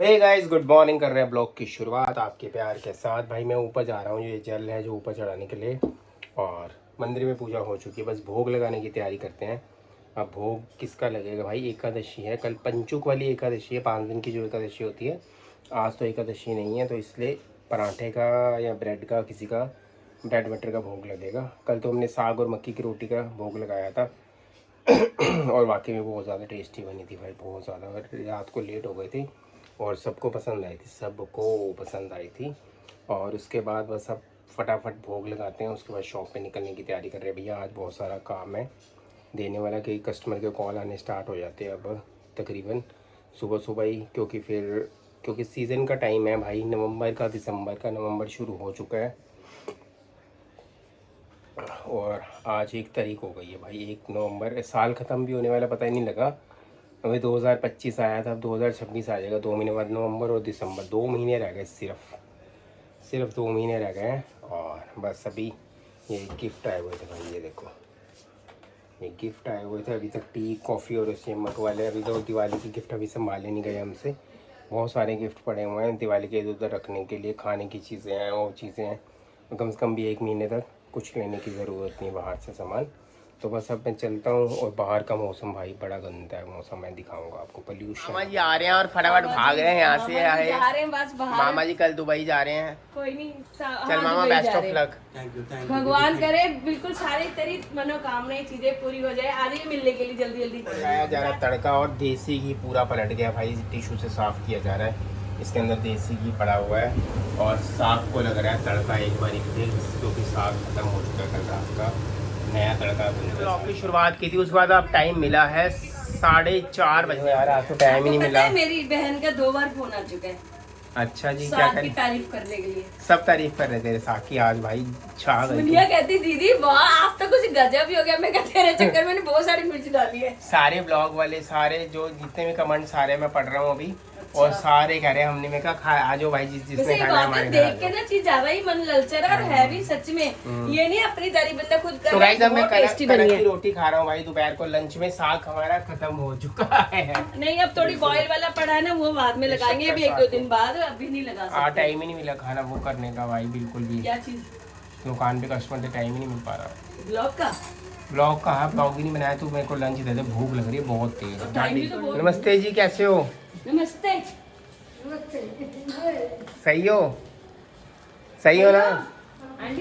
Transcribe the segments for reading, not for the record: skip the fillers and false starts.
Hey guys, good morning. कर रहे हैं ब्लॉग की शुरुआत आपके प्यार के साथ। भाई मैं ऊपर जा रहा हूँ, ये जल है जो ऊपर चढ़ाने के लिए। और मंदिर में पूजा हो चुकी है, बस भोग लगाने की तैयारी करते हैं। अब भोग किसका लगेगा भाई? एकादशी है कल, पंचुक वाली एकादशी है, 5 दिन की जो एकादशी होती है। आज तो एकादशी नहीं है, तो इसलिए पराठे का या ब्रेड का, किसी का ब्रेड बटर का भोग लगेगा। कल तो हमने साग और मक्की की रोटी का भोग लगाया था और वाकई में बहुत ज़्यादा टेस्टी बनी थी भाई, बहुत ज़्यादा। और रात को लेट हो गई थी और सबको पसंद आई थी, सबको पसंद आई थी। और उसके बाद बस अब फटाफट भोग लगाते हैं, उसके बाद शॉप पे निकलने की तैयारी कर रहे हैं। भैया आज बहुत सारा काम है देने वाला, कई कस्टमर के कॉल आने स्टार्ट हो जाते हैं अब तकरीबन सुबह सुबह ही, क्योंकि सीज़न का टाइम है भाई, नवंबर का, दिसंबर का। नवंबर शुरू हो चुका है और आज 1 तारीख हो गई है भाई। 1 नवंबर, साल ख़त्म भी होने वाला पता ही नहीं लगा। अभी 2025 आया था, अब 2026 आ जाएगा। 2 महीने बाद नवंबर और दिसंबर, 2 महीने रह गए, सिर्फ 2 महीने रह गए हैं। और बस अभी ये गिफ्ट आए हुए थे भाई, ये देखो, ये गिफ्ट आए हुए थे। अभी तक टी कॉफ़ी और सेमक वाले, अभी तो दिवाली की गिफ्ट अभी संभाले नहीं गए हमसे। बहुत सारे गिफ्ट पड़े हुए हैं दिवाली के इधर उधर रखने के लिए, खाने की चीज़ें हैं, वो चीज़ें हैं। कम से कम भी 1 महीने तक कुछ लेने की ज़रूरत नहीं बाहर से सामान। तो बस अब मैं चलता हूँ। और बाहर का मौसम भाई बड़ा गंदा है मौसम, मैं दिखाऊंगा आपको। पोल्यूशन। मामा जी आ रहे हैं और फटाफट भाग रहे हैं यहाँ से। आए बस मामा जी कल दुबई जा रहे हैं। कोई नहीं, चल मामा, बेस्ट ऑफ लक। भगवान करे बिल्कुल सारी तेरी मनोकामनाएं चीजें पूरी हो जाए। आज ही मिलने के लिए जल्दी जल्दी लगाया जा रहा है तड़का, और देसी घी पूरा पलट गया भाई, टिश्यू से साफ किया जा रहा है। इसके अंदर देसी घी पड़ा हुआ है और साग को लग रहा है तड़का एक बार फिर, क्योंकि साग खत्म हो चुका है कल रात का। नया तड़का ब्लॉग की शुरुआत की थी, उसके बाद अब टाइम मिला है 4:30 बजे। यार आज तो टाइम ही नहीं मिला। मेरी बहन का 2 बार फोन आ चुका है। अच्छा जी, क्या करें? तारीफ करने के लिए सब तारीफ कर रहे थे साग की। आज भाई छा गई। दुनिया कहती दीदी वाह आज तो कुछ गजब ही हो गया। मैं कहते तेरे चक्कर में बहुत सारी मिर्च डाली है। सारे ब्लॉग वाले, सारे जो जितने भी कमेंट, सारे मैं पढ़ रहा हूँ अभी। अच्छा। और सारे कह रहे हैं हमने, मैं कहा आ जाओ भाई, जिसने खाना हमारे घर देख के ना चीज ज्यादा ही मन ललचा रहा और है भी सच में। ये नहीं अपनी तारीफ बंदा खुद कर। तो गाइस अब मैं कनक की रोटी खा रहा हूँ भाई दोपहर को। लंच में साग हमारा खत्म हो चुका है। नहीं, अब थोड़ी बॉयल वाला पड़ा है ना, वो बाद में लगाएंगे अभी 1-2 दिन बाद, अभी नहीं लगा सकते। टाइम ही नहीं मिला खाना वो करने का भाई, बिल्कुल भी। क्या चीज? दुकान पे कस्टमर से टाइम ही नहीं मिल पा रहा। ब्लॉग का ब्लॉग ही नहीं बनाया, तो मेरे को लंच दे दे, भूख लग रही है बहुत तेज। नमस्ते जी, कैसे हो? नमस्ते। सही हो? सही हो ना?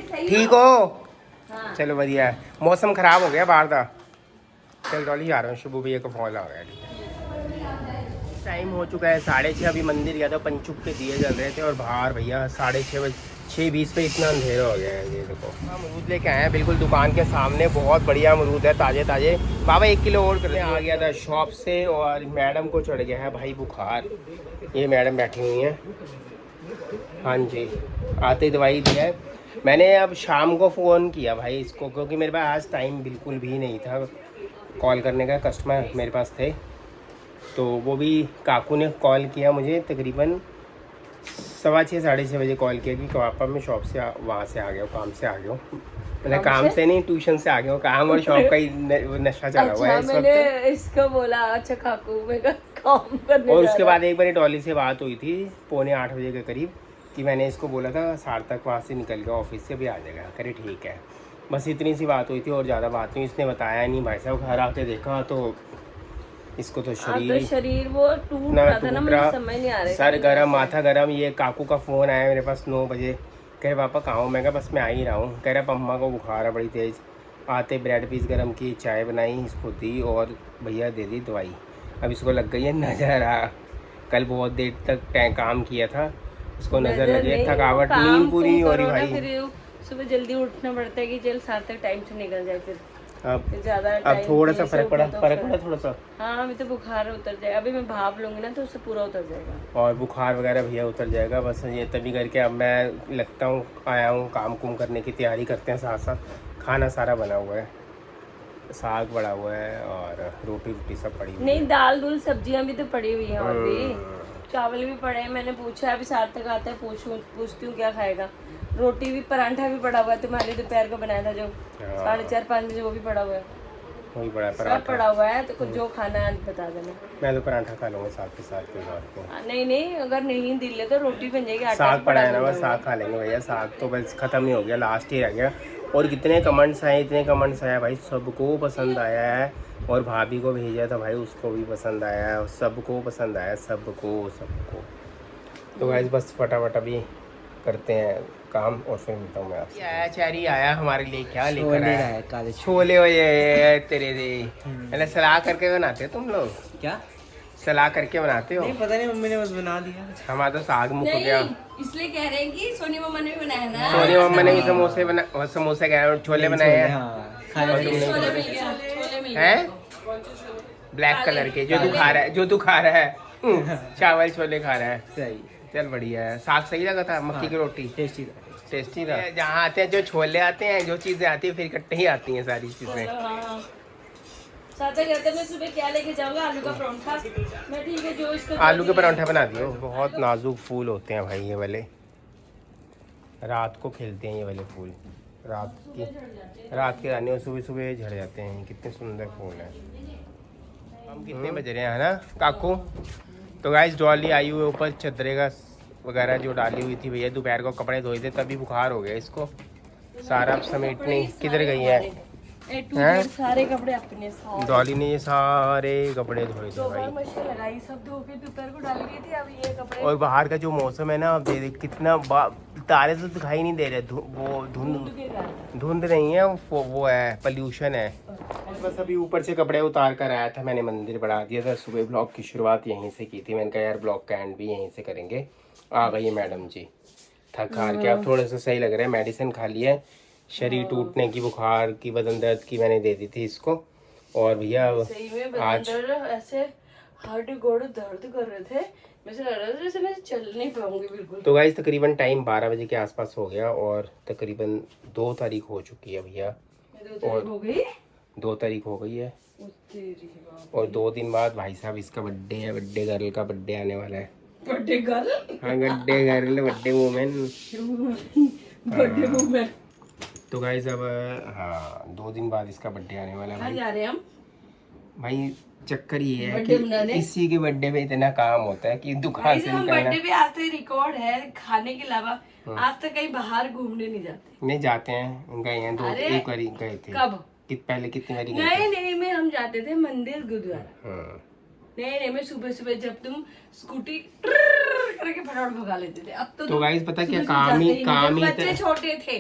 ठीक हो? हाँ। चलो बढ़िया है। मौसम खराब हो गया बाहर का। चल डॉली जा रहा हूँ, शुभ भैया का फोन आ गया। टाइम हो चुका है 6:30। अभी मंदिर गया था, पंचुक के दिए जल रहे थे और बाहर भैया 6:30 बजे, 6:20 पे इतना अंधेरा हो गया है। ये देखो अमरूद लेके आए हैं बिल्कुल दुकान के सामने, बहुत बढ़िया अमरूद है, ताजे ताजे। बाबा 1 किलो और कर। आ गया था शॉप से और मैडम को चढ़ गया है भाई बुखार। ये मैडम बैठी हुई हैं। हाँ जी, आते ही दवाई दिया है मैंने। अब शाम को फ़ोन किया भाई इसको, क्योंकि मेरे पास आज टाइम बिल्कुल भी नहीं था कॉल करने का। कस्टमर मेरे पास थे, तो वो भी काकू ने कॉल किया मुझे तकरीबन 6:15 साढ़े 6 बजे कॉल किया कि पापा मैं शॉप से वहाँ से आ गया हूँ, काम से आ गया हूँ। मतलब काम से नहीं, ट्यूशन से आ गया हूँ। काम और शॉप का ही नशा चला हुआ है इस वक्त। मैंने इसको बोला अच्छा काकू मैं काम करने। और उसके बाद एक बार डॉली से बात हुई थी 7:45 बजे के करीब, कि मैंने इसको बोला था सार्थक वहाँ से निकल गया ऑफिस से, भी आ जाएगा। करे ठीक है, बस इतनी सी बात हुई थी और ज़्यादा बात नहीं। इसने बताया नहीं भाई साहब। घर आके देखा तो इसको तो शरीर वो टूट रहा था ना, मुझे समझ नहीं आ रहा, सर गरम, माथा गरम। ये काकू का फ़ोन आया मेरे पास 9 बजे, कह रहे पापा कहाँ हूँ? मैं कहा बस मैं आ ही रहा हूँ। कह रहा पम्मा को बुखार है बड़ी तेज़। आते ब्रेड पीस गरम की, चाय बनाई, इसको दी और भैया दे दी दवाई। अब इसको लग गई है नज़र। कल बहुत देर तक काम किया था, उसको नज़र लगी है, थकावट, नींद पूरी नहीं हो रही भाई। सुबह जल्दी उठना पड़ता है कि जल्द सार्थक टाइम से निकल जाए। फिर अब थोड़ा सा फर्क पड़ा थोड़ा सा। हाँ अभी तो बुखार उतर जाएगा, अभी मैं भाप लूंगी ना तो उससे पूरा उतर जाएगा और बुखार वगैरह भैया उतर जाएगा। बस ये तभी करके अब मैं लगता हूँ आया हूँ, काम कुम करने की तैयारी करते हैं। साथ साथ खाना सारा बना हुआ है, साग बड़ा हुआ है और रोटी सब पड़ी हुई है। नहीं दाल दूल सब्जियां भी तो पड़ी हुई हैं और भी चावल भी पड़े हैं। मैंने पूछा अभी सार्थक आता है पूछती हूँ क्या खाएगा। रोटी भी, परांठा भी पड़ा हुआ है, तुम्हारे दोपहर को बनाया था जो 4:30-5 बजे, वो भी पड़ा हुआ है। वही बड़ा सब पराठा। पड़ा हुआ है, तो कुछ जो खाना है बता देना। मैं तो पराठा खा लूँगा साग के साथ कोई बात नहीं। नहीं नहीं, अगर नहीं दिल है तो रोटी बन जाएगी, आटा साग तो पड़ा पड़ा है ना, होगा। बस साग खा लेंगे भैया। साग तो बस ख़त्म ही हो गया, लास्ट ही रह गया। और कितने कमेंट्स आए, इतने कमेंट्स आए भाई, सबको पसंद आया है। और भाभी को भेजा था भाई, उसको भी पसंद आया है, सबको पसंद आया, सबको। तो गाइस बस फटाफट अभी करते हैं काम और फिर मिलता हूँ मैं आपसे। आया चैरी आया हमारे लिए, क्या लेकर आया है? काले छोले हो ये तेरे दे, मतलब सलाह करके बनाते हो तुम लोग? क्या? सलाह करके बनाते हो? नहीं पता नहीं, मम्मी ने बस बना दिया। हमारा तो साग मुक गया। इसलिए कह रहे हैं कि सोनी मम्मा ने भी बनाया ना। सोनी मम्मा ने भी समोसे बना, समोसे कह रहे हैं, छोले बनाए हैं। हाँ, खाने और तुमने छोले मिल गया, छोले मिल गया। हैं ब्लैक कलर के, जो तू खा रहा है, जो तू खा रहा है चावल छोले खा रहा है। सही, चल बढ़िया है। साग सही लगा था, मक्की की रोटी टेस्टी टेस्टी था। जहाँ आते हैं जो छोले आते हैं, जो चीजें आती है फिर इकट्ठे ही आती हैं सारी चीजें। हाँ। चाचा कहते हैं मैं सुबह क्या लेके जाऊंगा, आलू का परांठा। मैं ठीक है, जो इसको आलू के परांठा बना दियो। बहुत नाजुक फूल होते हैं भाई ये वाले, रात को खिलते हैं ये वाले फूल। रात के आने और सुबह सुबह झड़ जाते हैं। कितने सुंदर फूल हैं। हम कितने बज रहे हैं, है ना काकू? तो गाइस डॉली आई हुई ऊपर, चदरे का वगैरह जो डाली हुई थी भैया, दोपहर को कपड़े धोए थे तभी बुखार हो गया इसको। सारा समेटने किधर गई है? हैं? सारे कपड़े अपने सारे डॉली ने ये सारे कपड़े धोए थे दोपहर भाई। मशीन लगाई, सब धो के दोपहर को डाल गई थी। अब ये कपड़े और बाहर का जो मौसम है ना, अब दे कितना तारे तो दिखाई नहीं दे रहे। वो धुंध के कारण। धुंध नहीं है, वो है पोल्यूशन है। बस अभी ऊपर से कपड़े उतार कर आया था, मैंने मंदिर बढ़ा दिया था। सुबह ब्लॉग की शुरुआत यहीं से की थी। मैंने कहा यार ब्लॉग का एंड भी यहीं से करेंगे। आ गई है मैडम जी, थक हार के अब थोड़ा सा सही लग रहा है। मेडिसिन खा ली है, शरीर टूटने की, बुखार की, बदन दर्द की मैंने दे दी थी इसको। और भैया सही में आज बदन दर्द, ऐसे हड्डी गोड़ दर्द कर रहे थे। मुझे लग रहा था जैसे मैं चल नहीं पाऊंगी बिल्कुल। तो गाइस तकरीबन टाइम 12 बजे के आसपास हो गया और तकरीबन 2 तारीख हो चुकी है भैया। और हो गई 2 तारीख हो गई है और 2 दिन बाद भाई साहब इसका बर्थडे है। बर्थडे गर्ल का बर्थडे आने वाला है। बर्थडे गर्ल, हाँ birthday girl, birthday women, birthday women. तो गाइस अब हाँ 2 दिन बाद इसका बर्थडे आने वाला है कहाँ भाई। जा रहे हैं हम? भाई चक्कर ये है बर्थडे मनाने? कि इसी के बर्थडे पे इतना काम होता है कि दुकान से हम निकलना। बर्थडे पे आज तक रिकॉर्ड है खाने के अलावा आज तक कहीं बाहर घूमने नहीं जाते। नहीं जाते हैं, गए हैं अरे, एक बार गए थे। कब? पहले कितनी बारी गए थे? नहीं में हम जाते थे मंदिर गुरुद्वारा। हाँ। नहीं में सुबह सुबह जब तुम स्कूटी करके फटाफट भगा लेते थे। अब तो गाइस पता क्या, सुबह-सुबह काम ही बच्चे छोटे थे,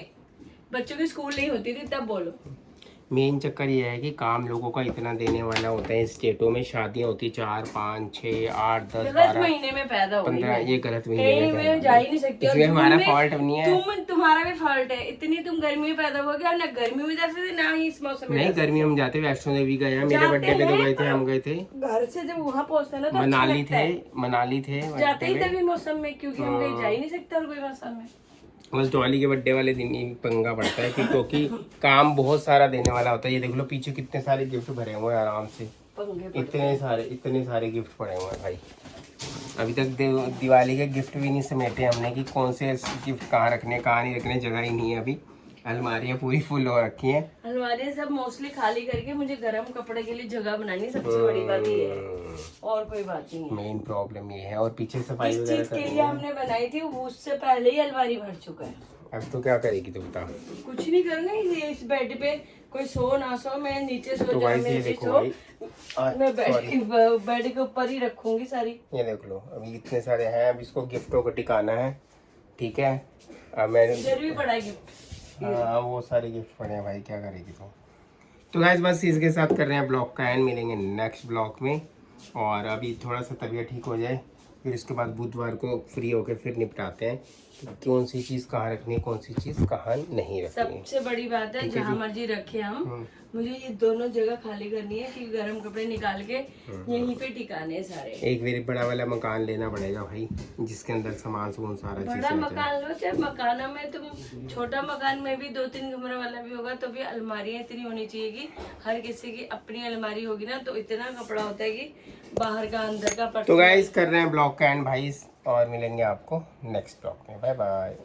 बच्चों की स्कूल नहीं होती थी तब बोलो। मेन चक्कर ये है कि काम लोगों का इतना देने वाला होता है। स्टेटों में शादियां होती 4, 5, 6, 8, 10, गलत 12, महीने में पैदा हो गई 15। ये गलत कहीं महीने में में जा ही नहीं सकती। इसमें हमारा फॉल्ट नहीं है। तुम्हारा भी फॉल्ट है। इतनी तुम गर्मी में पैदा हो गया, ना गर्मी में जा सकते ना ही इस मौसम में। नहीं गर्मी हम जाते, वैष्णो देवी गए हैं, मेरे बर्थडे पे तो गए थे, हम गए थे। घर से जब वहाँ पहुँचते हैं ना तो मनाली थे जाते ही तभी मौसम में, क्योंकि हम कहीं जा ही नहीं सकते और कोई मौसम में। बस डॉली के बर्थडे वाले दिन ही पंगा पड़ता है क्योंकि काम बहुत सारा देने वाला होता है। ये देख लो पीछे कितने सारे गिफ्ट भरे हुए हैं आराम से। इतने सारे गिफ्ट पड़े हुए हैं भाई। अभी तक दिवाली के गिफ्ट भी नहीं समेटे हमने कि कौन से गिफ्ट कहाँ रखने कहाँ नहीं रखने, जगह ही नहीं है अभी। अलमारियाँ पूरी फुल हो रखी हैं। अलमारियाँ सब मोस्टली खाली करके मुझे गर्म कपड़े के लिए जगह बनानी सबसे बड़ी बात ये है, और कोई बात नहीं है। मेन प्रॉब्लम ये है। और पीछे सफाई जिस वगैरह चीज के करनी लिए है। हमने बनाई थी वो उससे पहले ही अलमारी भर चुका है। अब तो क्या करेगी तू बता? कुछ नहीं करना, इस बेड पे कोई सो ना सो, मैं नीचे सो तो जाऊं, भाई मैं ये नीचे देखो सो, भाई, मैं बेड के ऊपर ही रखूंगी सारी। ये देख लो अभी इतने सारे हैं। अब इसको गिफ्टों को टिकाना है, ठीक है। अब मैं इधर भी पड़ा गिफ्ट। हाँ वो सारे गिफ्ट पड़े हैं भाई, क्या करेगी तो गाइस बस इसके साथ कर रहे हैं ब्लॉग का एंड। मिलेंगे नेक्स्ट ब्लॉग में। और अभी थोड़ा सा तबीयत ठीक हो जाए, फिर उसके बाद बुधवार को फ्री होकर फिर निपटाते हैं कि कौन सी चीज़ कहाँ रखनी है, कौन सी चीज़ कहाँ नहीं रखनी है। सबसे बड़ी बात है जहाँ मर्जी रखे हम, मुझे ये दोनों जगह खाली करनी है कि गर्म कपड़े निकाल के यहीं पे टिकाने हैं सारे। एक वेरी बड़ा वाला मकान लेना पड़ेगा भाई, जिसके अंदर सामान सारा चीज़ बड़ा मकान लो, चाहे मकानों में तुम छोटा मकान में भी 2-3 कमरे वाला भी होगा तो भी अलमारियाँ इतनी होनी चाहिए कि हर किसी की अपनी अलमारी होगी ना तो इतना कपड़ा होता है कि बाहर का अंदर का। तो गाइस कर रहे हैं ब्लॉग का एंड भाई, और मिलेंगे आपको नेक्स्ट ब्लॉग में। Bye bye.